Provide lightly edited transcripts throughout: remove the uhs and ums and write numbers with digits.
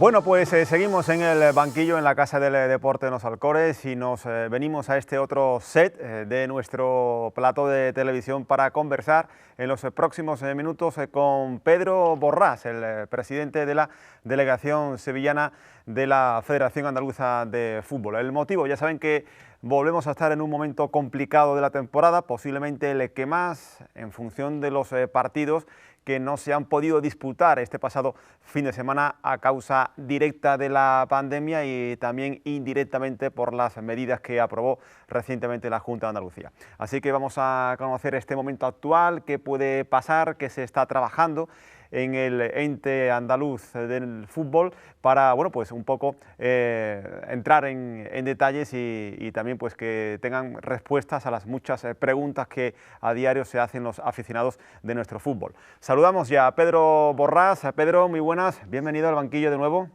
Bueno, pues seguimos en el banquillo en la Casa del Deporte de los Alcores y nos venimos a este otro set de nuestro plato de televisión para conversar en los próximos minutos con Pedro Borrás, el presidente de la delegación sevillana de la Federación Andaluza de Fútbol. El motivo, ya saben que volvemos a estar en un momento complicado de la temporada, posiblemente el que más, en función de los partidos que no se han podido disputar este pasado fin de semana a causa directa de la pandemia y también indirectamente por las medidas que aprobó recientemente la Junta de Andalucía. Así que vamos a conocer este momento actual, qué puede pasar, qué se está trabajando en el ente andaluz del fútbol para, bueno, pues un poco entrar en detalles y también pues que tengan respuestas a las muchas preguntas que a diario se hacen los aficionados de nuestro fútbol. Saludamos ya a Pedro Borrás. Pedro, muy buenas, bienvenido al banquillo de nuevo.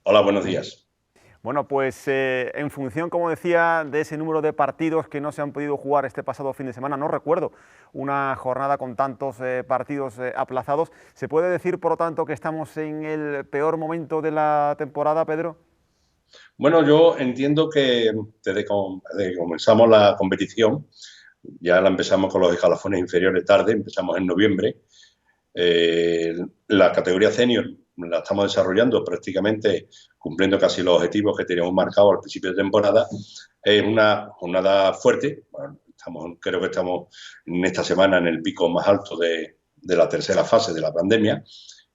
Hola, buenos días. Bueno, pues en función, como decía, de ese número de partidos que no se han podido jugar este pasado fin de semana, no recuerdo una jornada con tantos partidos aplazados. ¿Se puede decir, por lo tanto, que estamos en el peor momento de la temporada, Pedro? Bueno, yo entiendo que desde que comenzamos la competición, ya la empezamos con los escalafones inferiores tarde, empezamos en noviembre. La categoría senior la estamos desarrollando prácticamente cumpliendo casi los objetivos que teníamos marcados al principio de temporada. Es una jornada fuerte. Bueno, creo que estamos en esta semana en el pico más alto de la tercera fase de la pandemia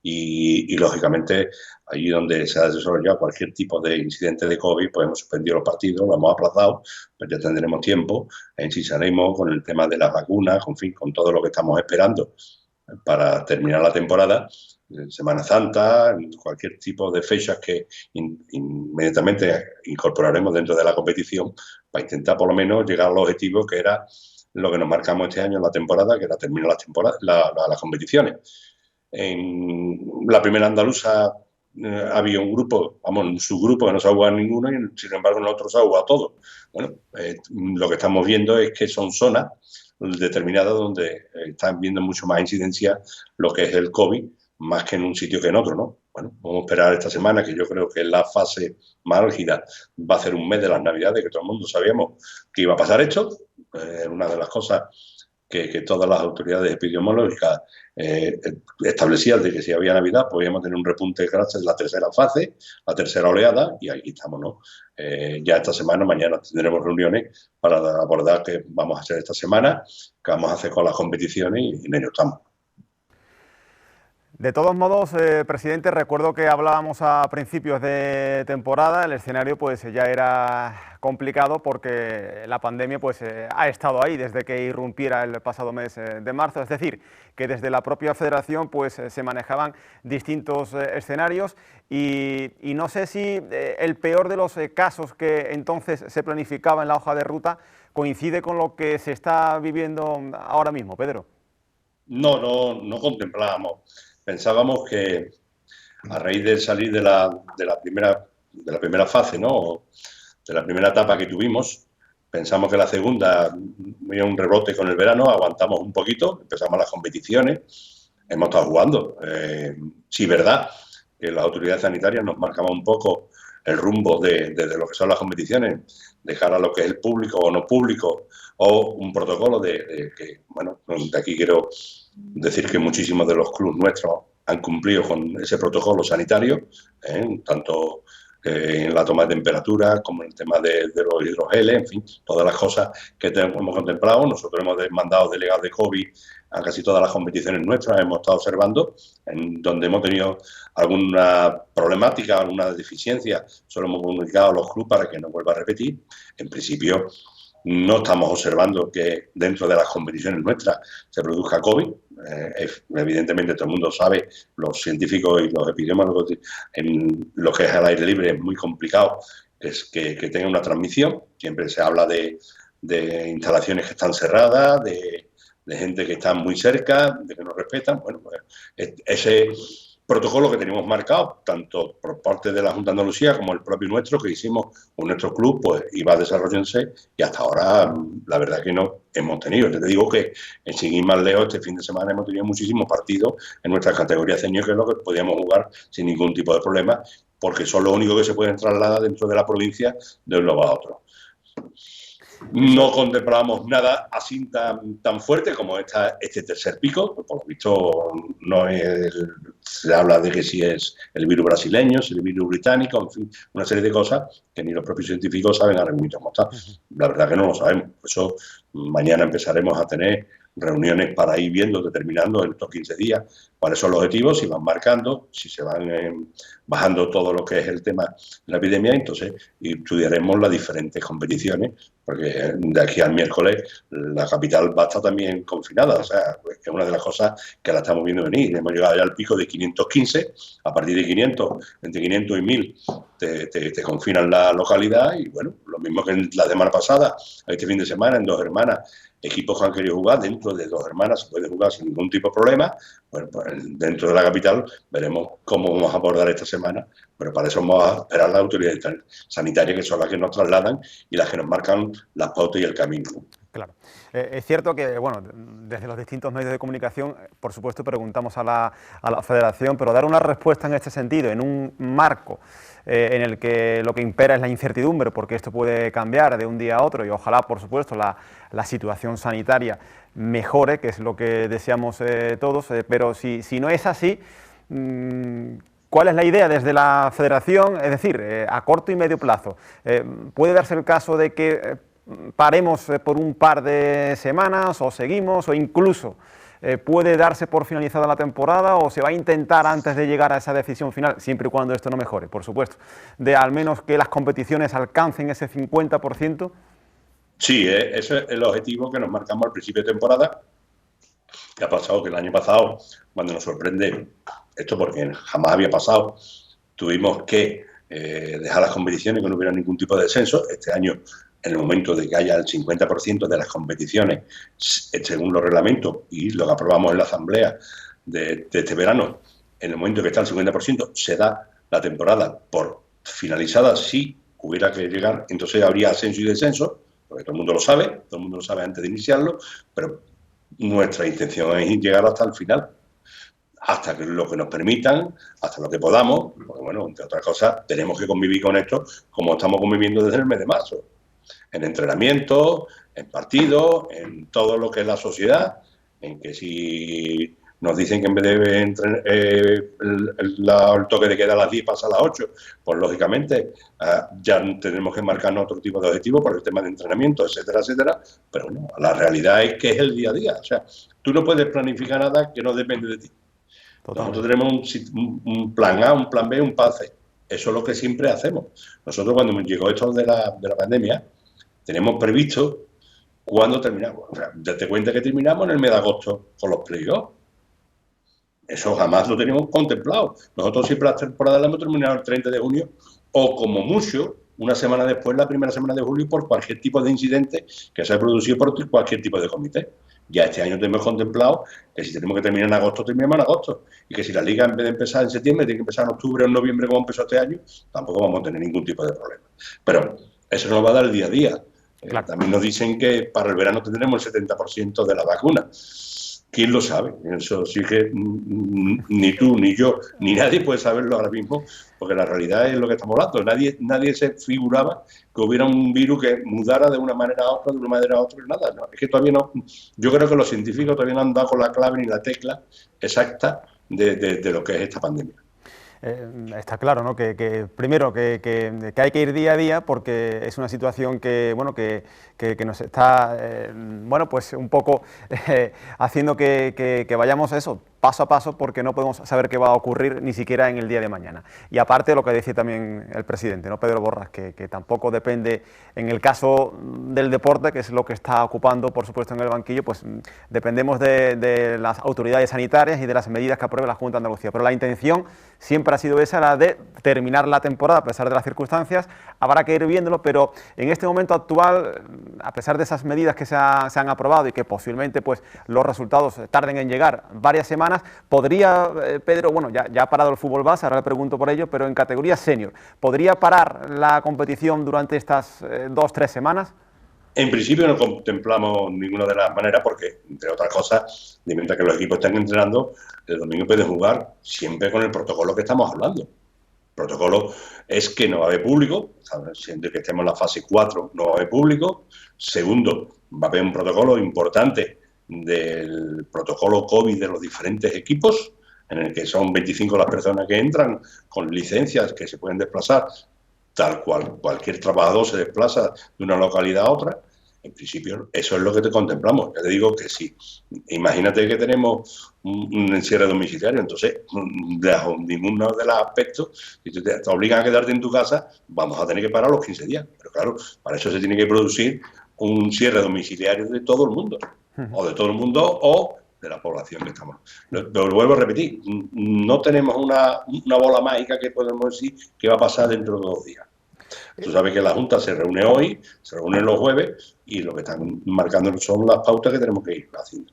y lógicamente allí donde se ha desarrollado cualquier tipo de incidente de COVID, pues hemos suspendido los partidos, lo hemos aplazado, pues ya tendremos tiempo, insistiremos con el tema de las vacunas, en fin, con todo lo que estamos esperando para terminar la temporada, Semana Santa, cualquier tipo de fechas que inmediatamente incorporaremos dentro de la competición para intentar por lo menos llegar al objetivo que era lo que nos marcamos este año en la temporada, que era terminar las competiciones. En la primera andaluza había un grupo, vamos, un subgrupo que no se ha jugado ninguno y sin embargo nosotros se ha jugado todos. Bueno, lo que estamos viendo es que son zonas determinadas donde están viendo mucho más incidencia lo que es el COVID, más que en un sitio que en otro, ¿no? Bueno, vamos a esperar esta semana, que yo creo que es la fase más álgida, va a ser un mes de las Navidades, que todo el mundo sabíamos que iba a pasar esto. Una de las cosas que todas las autoridades epidemiológicas establecían de que si había Navidad podíamos tener un repunte gracias a la tercera fase, la tercera oleada, y aquí estamos, ¿no? Ya esta semana, mañana tendremos reuniones para abordar qué vamos a hacer esta semana, qué vamos a hacer con las competiciones y en ello estamos. De todos modos, presidente, recuerdo que hablábamos a principios de temporada, el escenario pues ya era complicado porque la pandemia pues ha estado ahí desde que irrumpiera el pasado mes de marzo, es decir, que desde la propia federación pues se manejaban distintos escenarios y no sé si el peor de los casos que entonces se planificaba en la hoja de ruta coincide con lo que se está viviendo ahora mismo, Pedro. No contemplábamos. Pensábamos que a raíz de salir de la primera fase, ¿no? De la primera etapa que tuvimos, pensamos que la segunda había un rebote con el verano, aguantamos un poquito, empezamos las competiciones, hemos estado jugando. Sí, verdad que las autoridades sanitarias nos marcaban un poco el rumbo de lo que son las competiciones, de cara a lo que es el público o no público, o un protocolo que, bueno, de aquí quiero decir que muchísimos de los clubes nuestros han cumplido con ese protocolo sanitario, tanto en la toma de temperatura como en el tema de los hidrogeles, en fin, todas las cosas que hemos contemplado. Nosotros hemos mandado delegados de COVID a casi todas las competiciones nuestras, hemos estado observando, en donde hemos tenido alguna problemática, alguna deficiencia, solo hemos comunicado a los clubes para que no vuelva a repetir. En principio, no estamos observando que dentro de las competiciones nuestras se produzca COVID. Evidentemente todo el mundo sabe, los científicos y los epidemiólogos, en lo que es al aire libre es muy complicado que tenga una transmisión. Siempre se habla de instalaciones que están cerradas, de gente que está muy cerca, de que no respetan. Bueno, pues ese protocolo que tenemos marcado, tanto por parte de la Junta de Andalucía como el propio nuestro, que hicimos con nuestro club, pues iba desarrollándose y hasta ahora la verdad que no hemos tenido. Te digo que sin ir más lejos, este fin de semana hemos tenido muchísimos partidos en nuestras categorías senior, que es lo que podíamos jugar sin ningún tipo de problema, porque son los únicos que se pueden trasladar dentro de la provincia de un lugar a otro. No contemplamos nada así tan fuerte como este tercer pico, por lo visto no es, se habla de que si es el virus brasileño, si es el virus británico, en fin, una serie de cosas que ni los propios científicos saben ahora mismo cómo está. La verdad que no lo sabemos, por eso mañana empezaremos a tener reuniones para ir viendo, determinando en estos 15 días cuáles son los objetivos, si van marcando, si se van bajando todo lo que es el tema de la epidemia, entonces estudiaremos las diferentes competiciones, porque de aquí al miércoles la capital va a estar también confinada, o sea, es una de las cosas que la estamos viendo venir. Hemos llegado ya al pico de 515, a partir de 500, entre 500 y 1000 te confinan la localidad y bueno, lo mismo que la semana pasada, este fin de semana en Dos Hermanas, equipos que han querido jugar dentro de Dos Hermanas se puede jugar sin ningún tipo de problema. Bueno, pues dentro de la capital veremos cómo vamos a abordar esta semana, pero para eso vamos a esperar a las autoridades sanitarias, que son las que nos trasladan y las que nos marcan las pautas y el camino. Claro. Es cierto que, bueno, desde los distintos medios de comunicación, por supuesto, preguntamos a la Federación, pero dar una respuesta en este sentido, en un marco en el que lo que impera es la incertidumbre, porque esto puede cambiar de un día a otro y ojalá, por supuesto, la situación sanitaria mejore, que es lo que deseamos todos, pero si no es así, ¿cuál es la idea desde la Federación? Es decir, a corto y medio plazo, ¿puede darse el caso de que paremos por un par de semanas o seguimos o incluso puede darse por finalizada la temporada o se va a intentar antes de llegar a esa decisión final, siempre y cuando esto no mejore, por supuesto, de al menos que las competiciones alcancen ese 50%? Sí, ese es el objetivo que nos marcamos al principio de temporada. ¿Qué ha pasado? Que el año pasado, cuando nos sorprende esto, porque jamás había pasado, tuvimos que dejar las competiciones que no hubiera ningún tipo de descenso. Este año, en el momento de que haya el 50% de las competiciones, según los reglamentos y lo que aprobamos en la asamblea de este verano, en el momento que está el 50%, se da la temporada por finalizada. Si hubiera que llegar, entonces habría ascenso y descenso, porque todo el mundo lo sabe antes de iniciarlo, pero nuestra intención es llegar hasta el final, hasta que lo que nos permitan, hasta lo que podamos, porque bueno, entre otras cosas, tenemos que convivir con esto como estamos conviviendo desde el mes de marzo. En entrenamiento, en partidos, en todo lo que es la sociedad, en que si nos dicen que en vez de el toque de queda a las 10 pasa a las 8, pues lógicamente ya tenemos que marcarnos otro tipo de objetivos por el tema de entrenamiento, etcétera, etcétera, pero no, la realidad es que es el día a día, o sea, tú no puedes planificar nada que no depende de ti. Totalmente. Nosotros tenemos un plan A, un plan B, un plan C. Eso es lo que siempre hacemos. Nosotros cuando llegó esto de la pandemia, tenemos previsto cuándo terminamos. O sea, date cuenta que terminamos en el mes de agosto con los playoffs. Eso jamás lo teníamos contemplado. Nosotros siempre las temporadas las hemos terminado el 30 de junio o como mucho una semana después, la primera semana de julio, por cualquier tipo de incidente que se haya producido por cualquier tipo de comité. Ya este año tenemos contemplado que si tenemos que terminar en agosto, terminamos en agosto. Y que si la liga en vez de empezar en septiembre, tiene que empezar en octubre o en noviembre como empezó este año, tampoco vamos a tener ningún tipo de problema. Pero eso nos va a dar el día a día. Claro. También nos dicen que para el verano tendremos el 70% de la vacuna. ¿Quién lo sabe? Eso sí que ni tú, ni yo, ni nadie puede saberlo ahora mismo, porque la realidad es lo que estamos hablando. Nadie se figuraba que hubiera un virus que mudara de una manera a otra, de una manera a otra, nada. No, es que todavía no. Yo creo que los científicos todavía no han dado con la clave ni la tecla exacta de lo que es esta pandemia. Está claro, ¿no? Que primero que hay que ir día a día porque es una situación que bueno que nos está bueno pues un poco haciendo que vayamos a eso paso a paso porque no podemos saber qué va a ocurrir ni siquiera en el día de mañana. Y aparte lo que decía también el presidente, ¿no? Pedro Borras, que tampoco depende, en el caso del deporte, que es lo que está ocupando, por supuesto, en el banquillo, pues dependemos de las autoridades sanitarias y de las medidas que apruebe la Junta de Andalucía. Pero la intención siempre ha sido esa, la de terminar la temporada a pesar de las circunstancias. Habrá que ir viéndolo, pero en este momento actual, a pesar de esas medidas que se han aprobado y que posiblemente pues los resultados tarden en llegar varias semanas, podría, Pedro, bueno, ya ha parado el fútbol base, ahora le pregunto por ello, pero en categoría senior, ¿podría parar la competición durante estas 2-3 semanas? En principio no contemplamos ninguna de las maneras porque, entre otras cosas, mientras que los equipos están entrenando, el domingo pueden jugar siempre con el protocolo que estamos hablando. protocolo es que no va a haber público, siendo que estemos en la fase 4 no va a haber público. Segundo, va a haber un protocolo importante del protocolo COVID de los diferentes equipos, en el que son 25 las personas que entran con licencias que se pueden desplazar, tal cual cualquier trabajador se desplaza de una localidad a otra. En principio, eso es lo que te contemplamos. Ya te digo que sí. Imagínate que tenemos un encierre domiciliario, entonces, de ninguno de los aspectos, si te obligan a quedarte en tu casa, vamos a tener que parar los 15 días. Pero claro, para eso se tiene que producir un cierre domiciliario de todo el mundo, o de todo el mundo, o de la población que estamos. Lo vuelvo a repetir, no tenemos una bola mágica que podemos decir que va a pasar dentro de 2 días. Tú sabes que la Junta se reúne hoy, se reúne los jueves, y lo que están marcando son las pautas que tenemos que ir haciendo.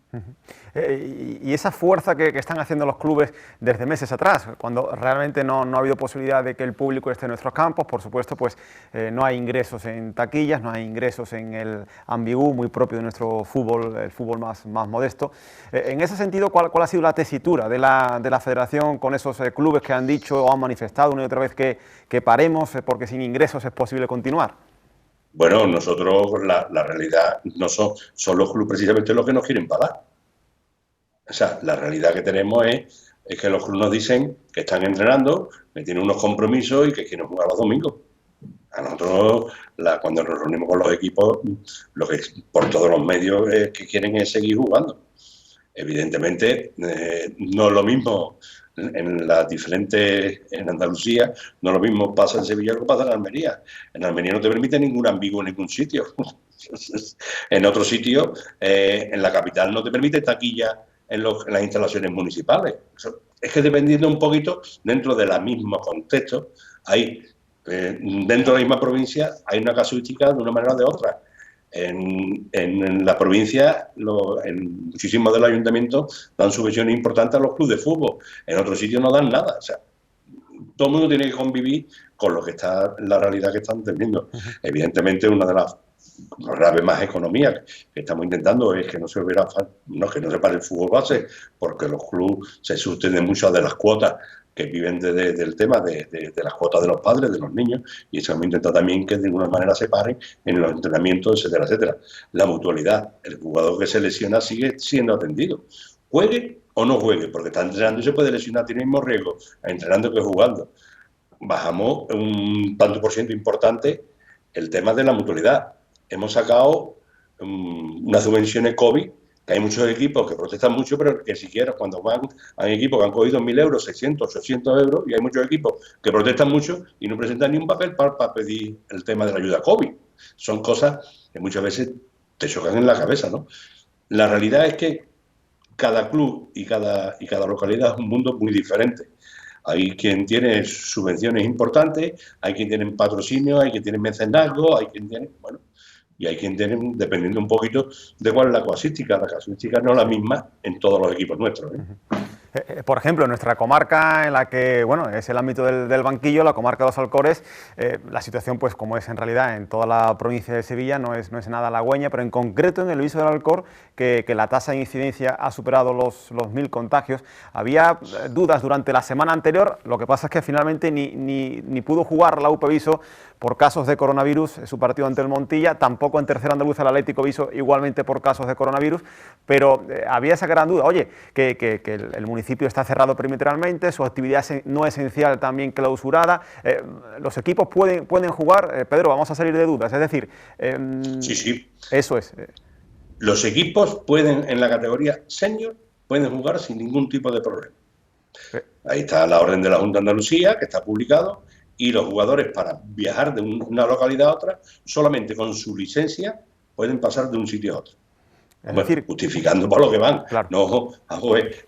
Y esa fuerza que están haciendo los clubes desde meses atrás, cuando realmente no ha habido posibilidad de que el público esté en nuestros campos, por supuesto, pues no hay ingresos en taquillas, no hay ingresos en el ambigú, muy propio de nuestro fútbol, el fútbol más modesto. En ese sentido, ¿cuál ha sido la tesitura de la Federación con esos clubes que han dicho o han manifestado una y otra vez que paremos porque sin ingresos es posible continuar? Bueno, nosotros la realidad no son los clubes precisamente los que nos quieren pagar. O sea, la realidad que tenemos es que los clubes nos dicen que están entrenando, que tienen unos compromisos y que quieren jugar los domingos. A nosotros, cuando nos reunimos con los equipos, lo que por todos los medios que quieren es seguir jugando. Evidentemente, no es lo mismo en Andalucía, no lo mismo pasa en Sevilla que pasa en Almería. En Almería no te permite ningún ambiguo en ningún sitio. En otro sitio, en la capital, no te permite taquilla en las instalaciones municipales. Es que dependiendo un poquito, dentro del mismo contexto, dentro de la misma provincia hay una casuística de una manera o de otra. En la provincia, en muchísimos de los ayuntamientos dan subvenciones importantes a los clubes de fútbol. En otros sitios no dan nada. O sea, todo el mundo tiene que convivir con lo que está la realidad que están teniendo. Evidentemente, una de las graves más economías que estamos intentando es que no se pare el fútbol base, porque los clubes se sostienen muchas de las cuotas que viven del tema de las cuotas de los padres, de los niños, y eso hemos intentado también que de alguna manera se paren en los entrenamientos, etcétera, etcétera. La mutualidad, el jugador que se lesiona sigue siendo atendido, juegue o no juegue, porque está entrenando y se puede lesionar, tiene el mismo riesgo entrenando que jugando. Bajamos un tanto por ciento importante el tema de la mutualidad. Hemos sacado unas subvenciones COVID, que hay muchos equipos que protestan mucho, pero que siquiera cuando hay equipos que han cogido 1.000 euros, 600, 800 euros, y hay muchos equipos que protestan mucho y no presentan ni un papel para pedir el tema de la ayuda COVID. Son cosas que muchas veces te chocan en la cabeza, ¿no? La realidad es que cada club y cada localidad es un mundo muy diferente. Hay quien tiene subvenciones importantes, hay quien tiene patrocinio, hay quien tiene mecenazgo, hay quien tiene, bueno, y hay quien tiene, dependiendo un poquito de cuál es la casuística. La casuística no es la misma en todos los equipos nuestros, Por ejemplo, en nuestra comarca, en la que bueno, es el ámbito del banquillo, la comarca de los Alcores, la situación, pues como es en realidad en toda la provincia de Sevilla, no es nada halagüeña, pero en concreto en el Viso del Alcor, que la tasa de incidencia ha superado los 1.000 contagios. Había dudas durante la semana anterior, lo que pasa es que finalmente ni pudo jugar la UP Viso por casos de coronavirus su partido ante el Montilla, tampoco en Tercera Andaluza el Atlético Viso igualmente por casos de coronavirus, pero había esa gran duda, oye, que el municipio está cerrado perimetralmente, su actividad no esencial también clausurada, los equipos pueden jugar, Pedro, vamos a salir de dudas, es decir... Sí. Eso es. Los equipos pueden, en la categoría senior, pueden jugar sin ningún tipo de problema. Ahí está la orden de la Junta de Andalucía, que está publicado, y los jugadores para viajar de una localidad a otra, solamente con su licencia, pueden pasar de un sitio a otro. Es decir, justificando por lo que van. Claro. No,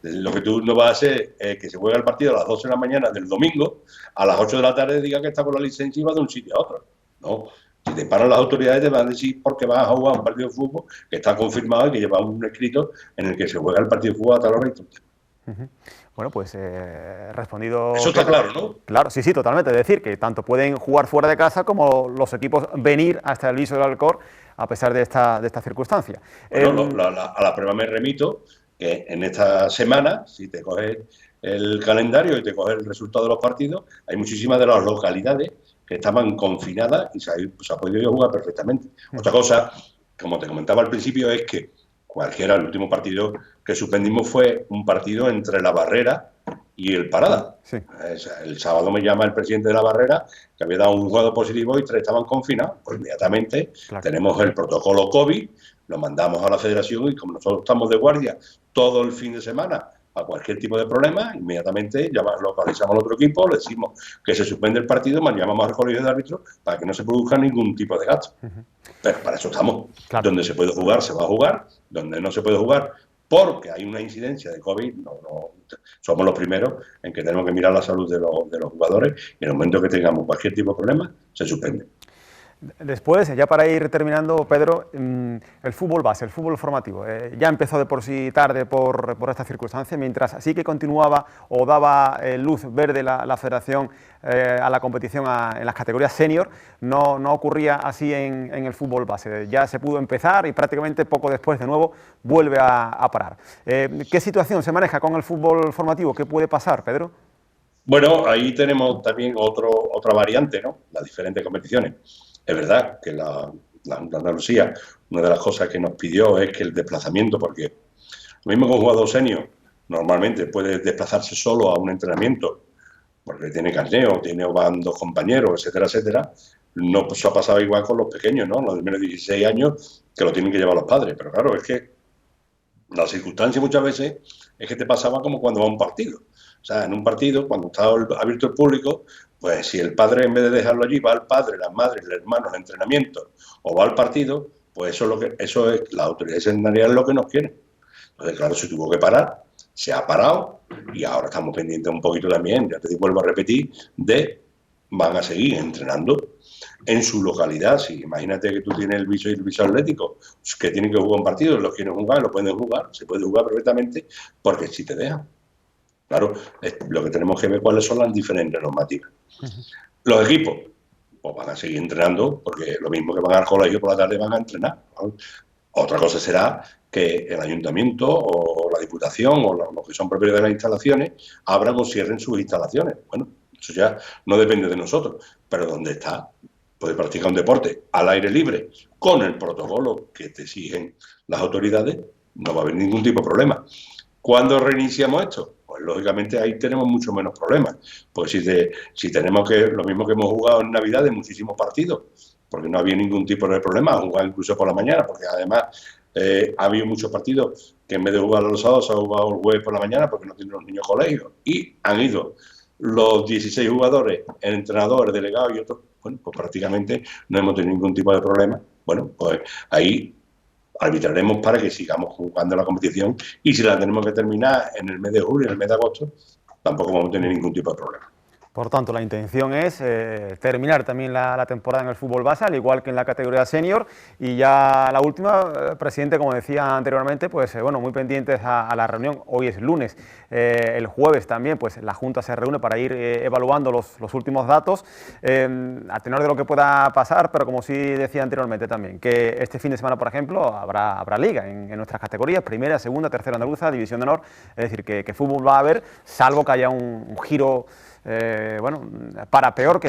lo que tú no vas a hacer es que se juega el partido a las 12 de la mañana del domingo, a las 8 de la tarde diga que está con la licencia y va de un sitio a otro. No, si te paran las autoridades te van a decir porque vas a jugar un partido de fútbol que está confirmado y que lleva un escrito en el que se juega el partido de fútbol a tal hora y tal. Bueno, pues respondido... Eso está claro, ¿no? Claro, sí, totalmente. Es decir, que tanto pueden jugar fuera de casa como los equipos venir hasta el Viso del Alcor a pesar de esta circunstancia. Bueno, a la prueba me remito que en esta semana, si te coges el calendario y te coges el resultado de los partidos, hay muchísimas de las localidades que estaban confinadas y se ha podido jugar perfectamente. Otra cosa, como te comentaba al principio, es que el último partido que suspendimos fue un partido entre La Barrera y el Parada. Sí. El sábado me llama el presidente de La Barrera que había dado un jugador positivo y 3 estaban confinados. Pues inmediatamente tenemos el protocolo COVID, lo mandamos a la federación y como nosotros estamos de guardia todo el fin de semana a cualquier tipo de problema, inmediatamente localizamos al otro equipo, le decimos que se suspende el partido, llamamos al colegio de árbitros para que no se produzca ningún tipo de gasto. Pero para eso estamos. Donde se puede jugar, se va a jugar. Donde no se puede jugar, porque hay una incidencia de COVID, no somos los primeros en que tenemos que mirar la salud de los jugadores y en el momento que tengamos cualquier tipo de problema, se suspende. Después, ya para ir terminando, Pedro, el fútbol base, el fútbol formativo, ya empezó de por sí tarde por esta circunstancia, mientras sí que continuaba o daba luz verde la federación a la competición en las categorías senior, no ocurría así en el fútbol base. Ya se pudo empezar y prácticamente poco después de nuevo vuelve a parar. ¿Qué situación se maneja con el fútbol formativo? ¿Qué puede pasar, Pedro? Bueno, ahí tenemos también otra variante, ¿no? Las diferentes competiciones. Es verdad que la Junta de Andalucía, una de las cosas que nos pidió es que el desplazamiento, porque lo mismo que un jugador senior normalmente puede desplazarse solo a un entrenamiento, porque tiene carneo, van 2 compañeros, etcétera, etcétera. No eso ha pasado igual con los pequeños, ¿no? Los de menos de 16 años, que lo tienen que llevar los padres. Pero claro, es que la circunstancia muchas veces es que te pasaba como cuando va a un partido. O sea, en un partido, cuando está abierto el público, pues si el padre en vez de dejarlo allí, va el padre, la madre, el hermano al entrenamiento o va al partido, pues eso es las autoridades sanitarias lo que nos quieren. Entonces, claro, se tuvo que parar, se ha parado y ahora estamos pendientes un poquito también, ya te vuelvo a repetir, van a seguir entrenando en su localidad. Si imagínate que tú tienes el viso atlético, que tienen que jugar un partido, los quieren jugar, lo pueden jugar, se puede jugar perfectamente, porque si te dejan. Claro, lo que tenemos que ver cuáles son las diferentes normativas. Los equipos pues van a seguir entrenando, porque lo mismo que van al colegio por la tarde van a entrenar, ¿no? Otra cosa será que el ayuntamiento o la diputación o los que son propietarios de las instalaciones abran o cierren sus instalaciones. Bueno, eso ya no depende de nosotros, pero ¿dónde está? Puede practicar un deporte al aire libre con el protocolo que te exigen las autoridades, no va a haber ningún tipo de problema. ¿Cuándo reiniciamos esto? Pues lógicamente ahí tenemos mucho menos problemas. Pues si tenemos lo mismo que hemos jugado en Navidad, de muchísimos partidos, porque no había ningún tipo de problema, jugar incluso por la mañana, porque además ha habido muchos partidos que en vez de jugar los sábados se ha jugado el jueves por la mañana porque no tienen los niños colegios. Y han ido los 16 jugadores, el entrenador, el delegado y otros. Bueno, pues prácticamente no hemos tenido ningún tipo de problema. Bueno, pues ahí arbitraremos para que sigamos jugando la competición y si la tenemos que terminar en el mes de julio, en el mes de agosto, tampoco vamos a tener ningún tipo de problema. Por tanto, la intención es terminar también la temporada en el fútbol base, al igual que en la categoría senior. Y ya la última, presidente, como decía anteriormente, pues bueno, muy pendientes a la reunión. Hoy es lunes, el jueves también, pues la Junta se reúne para ir evaluando los últimos datos, a tenor de lo que pueda pasar, pero como sí decía anteriormente también, que este fin de semana, por ejemplo, habrá liga en nuestras categorías, primera, segunda, tercera andaluza, división de honor, es decir, que fútbol va a haber, salvo que haya un giro bueno, para peor, que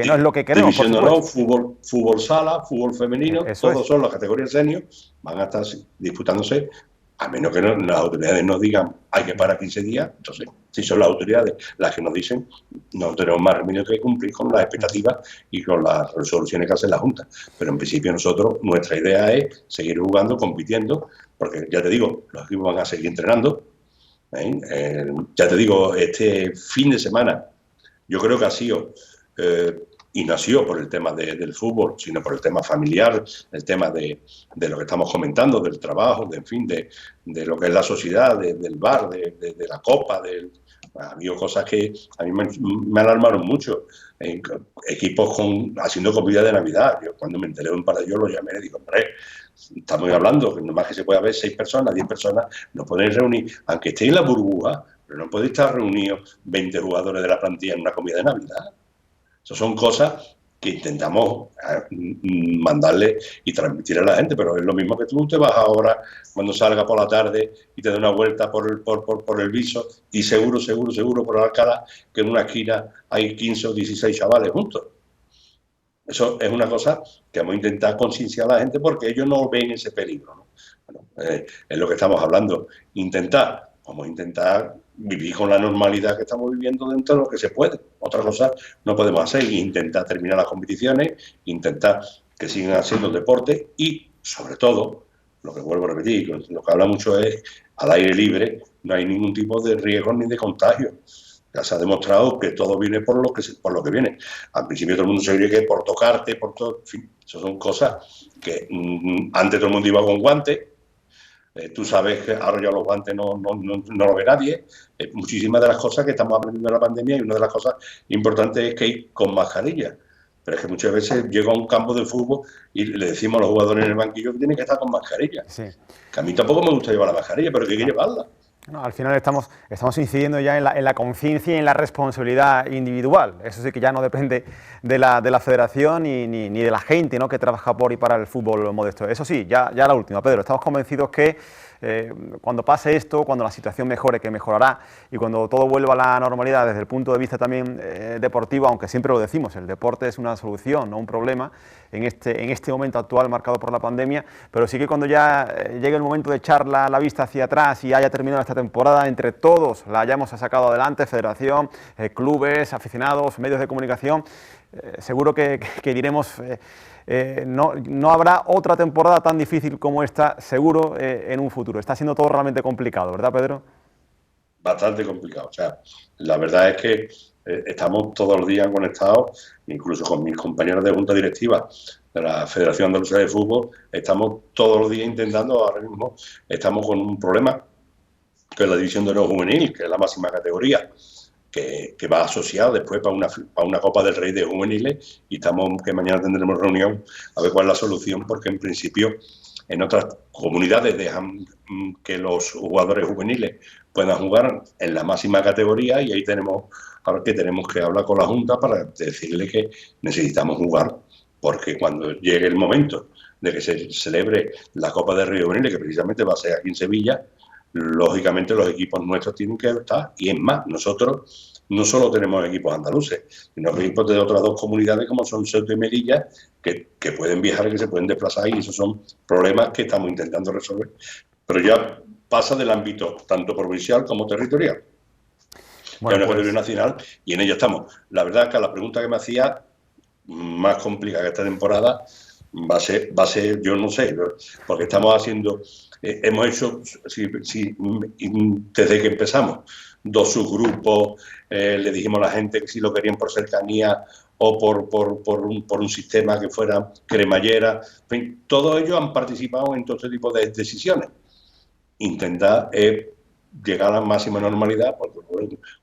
no es lo que queremos. División de honor, fútbol sala, fútbol femenino, todos son las categorías senior, van a estar disputándose, a menos que las autoridades nos digan hay que parar 15 días, entonces, si son las autoridades las que nos dicen, no tenemos más remedio que cumplir con las expectativas y con las resoluciones que hace la Junta. Pero en principio nosotros, nuestra idea es seguir jugando, compitiendo, porque ya te digo, los equipos van a seguir entrenando. Ya te digo, este fin de semana yo creo que ha sido y no ha sido por el tema del fútbol, sino por el tema familiar, el tema de lo que estamos comentando, del trabajo, en fin, de lo que es la sociedad, del bar, de la copa. Ha habido cosas que a mí me alarmaron mucho. Equipos haciendo comida de Navidad. Yo cuando me enteré de un par de ellos lo llamé y digo, hombre, estamos hablando que nomás que se puede haber 6 personas, 10 personas, nos podéis reunir, aunque estéis en la burbuja, pero no podéis estar reunidos 20 jugadores de la plantilla en una comida de Navidad. Esas son cosas que intentamos mandarle y transmitir a la gente, pero es lo mismo que tú te vas ahora cuando salgas por la tarde y te das una vuelta por el Viso y seguro por el Alcalá que en una esquina hay 15 o 16 chavales juntos. Eso es una cosa que vamos a intentar concienciar a la gente porque ellos no ven ese peligro, ¿no? Bueno, es lo que estamos hablando. Vamos a intentar vivir con la normalidad que estamos viviendo dentro de lo que se puede. Otra cosa no podemos hacer, intentar terminar las competiciones, intentar que sigan haciendo el deporte y, sobre todo, lo que vuelvo a repetir, lo que habla mucho es al aire libre, no hay ningún tipo de riesgo ni de contagio. Ya se ha demostrado que todo viene por lo que viene. Al principio todo el mundo se cree que por tocarte, por todo, en fin, eso son cosas que antes todo el mundo iba con guantes. Tú sabes que ahora ya los guantes no lo ve nadie. Muchísimas de las cosas que estamos aprendiendo de la pandemia y una de las cosas importantes es que ir con mascarilla. Pero es que muchas veces llego a un campo de fútbol y le decimos a los jugadores en el banquillo que tienen que estar con mascarilla. Sí. Que a mí tampoco me gusta llevar la mascarilla, pero que hay que llevarla. No, al final estamos incidiendo ya en la conciencia y en la responsabilidad individual. Eso sí que ya no depende de la federación ni de la gente, ¿no?, que trabaja por y para el fútbol modesto. Eso sí, ya la última, Pedro, estamos convencidos que cuando pase esto, cuando la situación mejore, que mejorará, y cuando todo vuelva a la normalidad desde el punto de vista también deportivo, aunque siempre lo decimos, el deporte es una solución, no un problema, en este momento actual marcado por la pandemia, pero sí que cuando ya llegue el momento de echar la vista hacia atrás y haya terminado esta temporada, entre todos la hayamos sacado adelante, federación, clubes, aficionados, medios de comunicación, seguro que diremos... no habrá otra temporada tan difícil como esta, seguro, en un futuro. Está siendo todo realmente complicado, ¿verdad, Pedro? Bastante complicado. O sea, la verdad es que estamos todos los días conectados, incluso con mis compañeros de junta directiva de la Federación Andaluza de Fútbol, estamos todos los días intentando, ahora mismo estamos con un problema, que es la división de oro juvenil, que es la máxima categoría, que va asociado después para una Copa del Rey de juveniles, y que mañana tendremos reunión a ver cuál es la solución, porque en principio en otras comunidades dejan que los jugadores juveniles puedan jugar en la máxima categoría, y ahí ahora que tenemos que hablar con la Junta para decirle que necesitamos jugar, porque cuando llegue el momento de que se celebre la Copa del Rey juveniles, que precisamente va a ser aquí en Sevilla, lógicamente los equipos nuestros tienen que estar, y es más, nosotros no solo tenemos equipos andaluces, sino equipos de otras dos comunidades como son Ceuta y Melilla, que pueden viajar y que se pueden desplazar, y esos son problemas que estamos intentando resolver. Pero ya pasa del ámbito tanto provincial como territorial. Bueno, es una categoría nacional y en ello estamos. La verdad es que la pregunta que me hacía, más complicada que esta temporada, va a ser, yo no sé, porque estamos haciendo... hemos hecho, desde que empezamos, 2 subgrupos, le dijimos a la gente que si lo querían por cercanía o por un sistema que fuera cremallera. En fin, todos ellos han participado en todo este tipo de decisiones. Intentar llegar a la máxima normalidad, porque,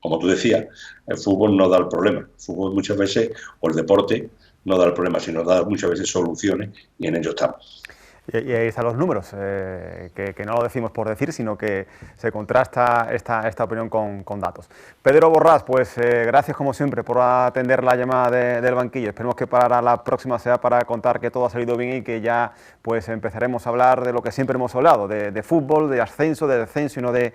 como tú decías, el fútbol no da el problema. El fútbol muchas veces, o el deporte, no da el problema, sino da muchas veces soluciones, y en ello estamos. Y ahí están los números, que no lo decimos por decir, sino que se contrasta esta opinión con datos. Pedro Borràs, pues gracias como siempre por atender la llamada del banquillo. Esperemos que para la próxima sea para contar que todo ha salido bien y que ya pues empezaremos a hablar de lo que siempre hemos hablado, de fútbol, de ascenso, de descenso y no de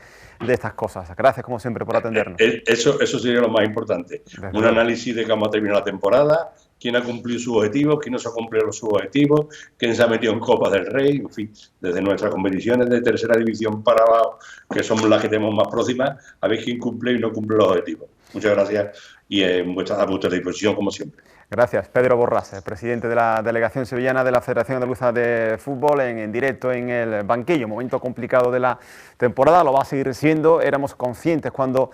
estas cosas. Gracias como siempre por atendernos. Eso sería lo más importante. Un análisis de cómo ha terminado la temporada, quién ha cumplido sus objetivos, quién no se ha cumplido sus objetivos, quién se ha metido en Copa del Rey, en fin, desde nuestras competiciones de tercera división para abajo, que somos las que tenemos más próximas, a ver quién cumple y no cumple los objetivos. Muchas gracias y a vuestra disposición como siempre. Gracias. Pedro Borràs, presidente de la Delegación Sevillana de la Federación Andaluza de Fútbol, en directo en el banquillo. Momento complicado de la temporada, lo va a seguir siendo. Éramos conscientes cuando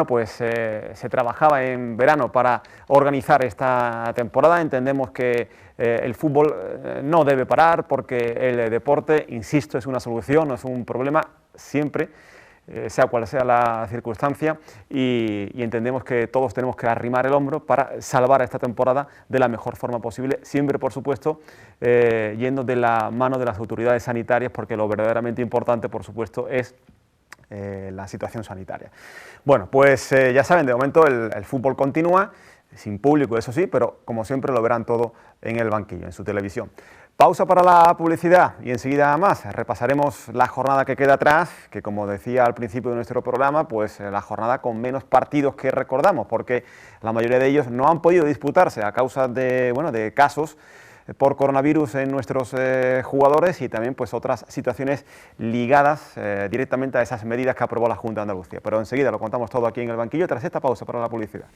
pues, se trabajaba en verano para organizar esta temporada. Entendemos que el fútbol no debe parar porque el deporte, insisto, es una solución, no es un problema siempre, sea cual sea la circunstancia, y entendemos que todos tenemos que arrimar el hombro para salvar esta temporada de la mejor forma posible, siempre, por supuesto, yendo de la mano de las autoridades sanitarias, porque lo verdaderamente importante, por supuesto, es la situación sanitaria. Bueno, pues ya saben, de momento el fútbol continúa. sin público, eso sí, pero como siempre lo verán todo en el banquillo, en su televisión. Pausa para la publicidad y enseguida más repasaremos la jornada que queda atrás, que como decía al principio de nuestro programa, pues la jornada con menos partidos que recordamos, porque la mayoría de ellos no han podido disputarse a causa de, bueno, de casos por coronavirus en nuestros jugadores y también pues otras situaciones ligadas directamente a esas medidas que aprobó la Junta de Andalucía. Pero enseguida lo contamos todo aquí en el banquillo tras esta pausa para la publicidad.